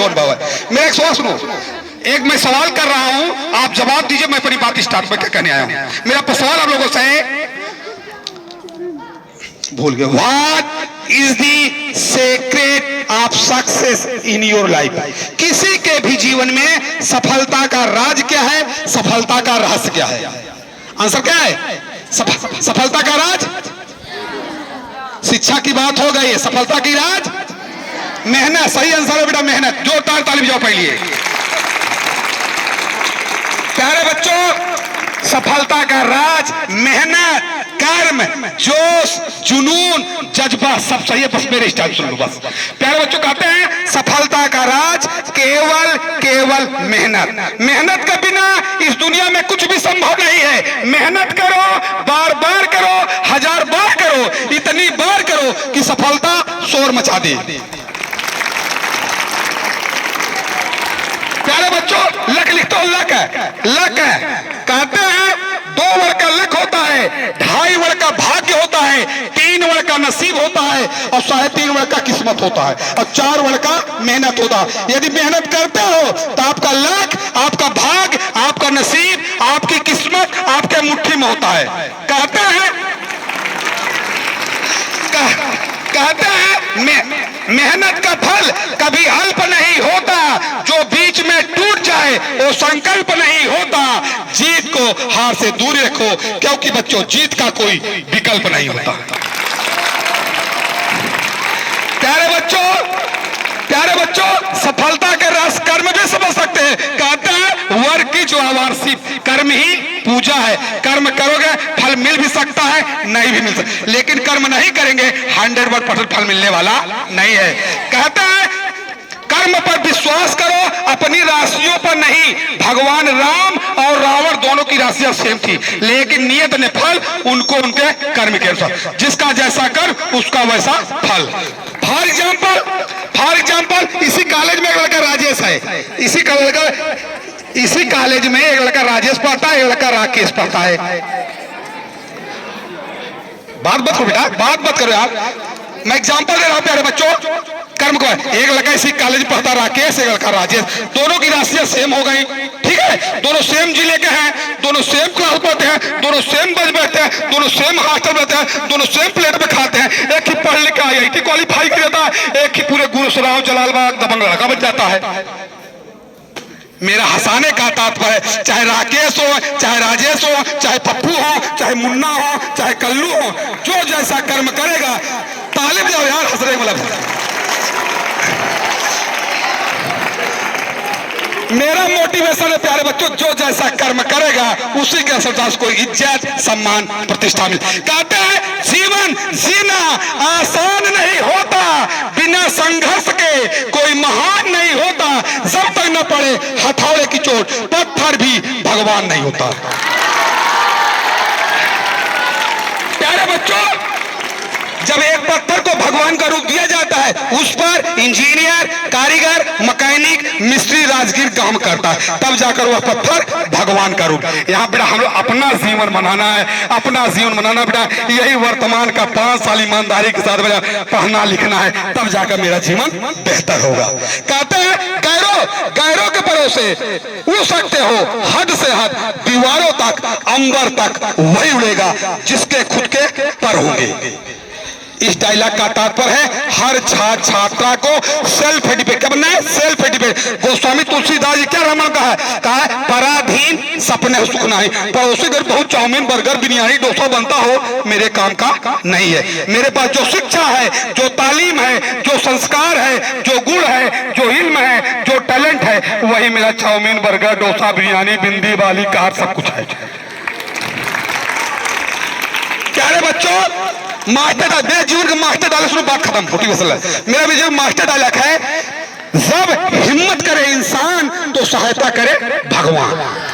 अनुभव है। मेरा एक सवाल सुनो, एक मैं सवाल कर रहा हूं, आप जवाब दीजिए, मैं अपनी बात स्टार्ट में क्या कहने आया हूं। मेरा सवाल आप लोगों से भूल गए, what is the secret of success in your life. किसी के भी जीवन में सफलता का राज क्या है, सफलता का रहस्य क्या है? आंसर क्या है? सफलता का राज, शिक्षा की बात हो गई है, सफलता की राज मेहनत। सही आंसर है बेटा, मेहनत। जोरदार ताली बजाओ पहले। प्यारे बच्चों, सफलता का राज मेहनत, कर्म, जोश, जुनून, जज्बा, सब सही है, बस मेरे स्टाइल सुन लो बस। प्यारे बच्चों, कहते हैं सफलता का राज केवल मेहनत। मेहनत के बिना इस दुनिया में कुछ भी संभव नहीं है। मेहनत करो, बार बार करो, 1000 बार करो, इतनी बार करो कि सफलता शोर मचा दे। प्यारे बच्चों, लक लिख तो लक है, लक है। कहते हैं 2 वर्ड का लक होता है, 2.5 वर्ड का भाग्य होता है, 3 वर्ड का नसीब होता है और 3.5 वर्ड का किस्मत होता है और 4 वर्ड का मेहनत होता है। यदि मेहनत करते हो तो आपका लक, आपका भाग्य, आपका नसीब, आपकी किस्मत आपके मुट्ठी में होता है। कहते हैं मेहनत का फल कभी अल्प नहीं होता, जो बीच में टूट जाए वो संकल्प नहीं होता। जीत को हार से दूर रखो, क्योंकि बच्चों जीत का कोई विकल्प नहीं होता। प्यारे बच्चों, सफलता के रस कर्म भी समझ सकते हैं। कहते हैं वर्क की जो आवारसी कर्म ही पूजा है। कर्म करोगे फल मिल भी सकता है, नहीं भी मिल सकता, लेकिन कर्म नहीं करेंगे 100% फल मिलने वाला नहीं है। कहते हैं कर्म पर विश्वास करो, अपनी राशियों पर नहीं। भगवान राम और रावण दोनों की राशियां सेम थी, लेकिन नियत ने फल उनको उनके कर्म के अनुसार, जिसका जैसा कर्म उसका वैसा फल। फॉर एग्जाम्पल इसी कॉलेज में एक लड़का राजेश है, इसी कॉलेज में एक लड़का राजेश पढ़ता है, एक लड़का राकेश पढ़ता है। बात मत करो बेटा, बात मत करो यार, मैं एग्जाम्पल दे रहा हूं प्यारे बच्चों। कर्म को एक लड़का इसी कॉलेज पढ़ता राकेश, एक लड़का राजेश, दोनों की राशियां सेम हो गई, ठीक है। दोनों सेम जिले के हैं, दोनों सेम क्लास पढ़ते हैं, दोनों सेम बस बैठते हैं, दोनों सेम हॉस्टल में रहते हैं, दोनों सेम प्लेट में खाते हैं। एक ही पढ़ लिख के IIT क्वालिफाई कर देता है, एक ही पूरे गुरुसराव जलालबाग दबंग लड़का बन जाता है। मेरा हंसाने का तात्पर्य, चाहे राकेश हो, चाहे राजेश हो, चाहे पप्पू हो, चाहे मुन्ना हो, चाहे कल्लू हो, जो जैसा कर्म करेगा, तालिब जाओ यार, हंस रहे मतलब। मेरा मोटिवेशन है प्यारे बच्चों, जो जैसा कर्म करेगा उसी के अनुसार उसको इज्जत, सम्मान, प्रतिष्ठा मिले। कहते हैं जीवन जीना आसान नहीं होता, बिना संघर्ष के कोई महान नहीं होता। जब तक न पड़े हथौड़े की चोट, पत्थर भी भगवान नहीं होता। प्यारे बच्चों, जब एक पत्थर को भगवान का रूप दिया जाता है, उस पर इंजीनियर, कारीगर, मैकेनिक, मिस्त्री, राजगीर काम करता है, तब जाकर वह पत्थर भगवान का रूप। यहाँ बेटा हम लोग अपना जीवन बनाना है, अपना जीवन बनाना बेटा, यही वर्तमान का 5 साल ईमानदारी के साथ बेटा पढ़ना लिखना है, तब जाकर मेरा जीवन बेहतर होगा। कहते हैं गैरों के भरोसे उड़ सकते हो, हद से हद, दीवारों तक, अंबर तक, वही उड़ेगा जिसके खुद के पर होंगे। इस डायलॉग का तात्पर्य है हर छात्रा को सेल्फ एडिपेंड करना है, सेल्फ एडिपेंड। गोस्वामी तुलसीदास जी क्या रामायण कहा है पराधीन सपने सुख नहीं। पड़ोसी घर बहुत चाउमीन, बर्गर, बिरयानी, डोसा बनता हो, मेरे काम का नहीं है। मेरे पास जो शिक्षा है, जो तालीम है, जो संस्कार है, जो गुण है, जो इल्म है, जो टैलेंट है, वही मेरा चाउमीन, बर्गर, डोसा, बिरयानी, बिंदी, बाली, कार सब कुछ है। प्यारे बच्चों, मास्टर मेरे जीवन का मास्टर डायलॉग सुनो, बात खत्म, मोटिवेशन है। मेरा भी जीवन मास्टर डायलॉग है, जब हिम्मत करे इंसान तो सहायता करे भगवान।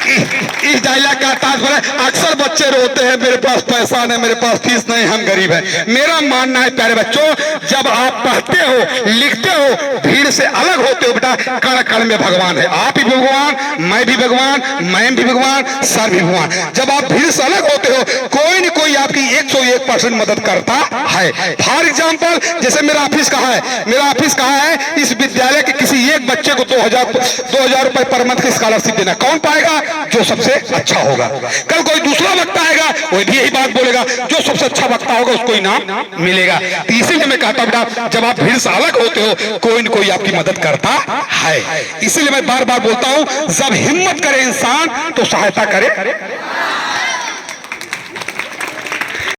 इस डायलॉग का तात्पर्य अक्सर बच्चे रोते हैं मेरे पास पैसा नहीं, मेरे पास फीस नहीं, हम गरीब हैं। मेरा मानना है प्यारे बच्चों, जब आप पढ़ते हो, लिखते हो, भीड़ से अलग होते हो बेटा, कण कण में भगवान है। आप भी भगवान, मैं भी भगवान, मैं भी भगवान, सर भी भगवान। जब आप भीड़ से अलग होते हो, कोई न कोई आपकी 101% मदद करता है। फॉर एग्जाम्पल, जैसे मेरा ऑफिस कहाँ है, मेरा ऑफिस कहाँ है, इस विद्यालय एक बच्चे को 2000 रुपए पर मंथ की स्कॉलरशिप देना। कौन पाएगा? जो सबसे अच्छा होगा। कल कोई दूसरा वक्ता आएगा, वो भी यही बात बोलेगा, जो सबसे अच्छा वक्ता होगा उसको इनाम मिलेगा। तो इसीलिए मैं कहता हूं, जब आप भीड़ से अलग होते हो, कोई न कोई आपकी मदद करता है। इसीलिए मैं बार बार बोलता हूं, जब हिम्मत करे इंसान तो सहायता करे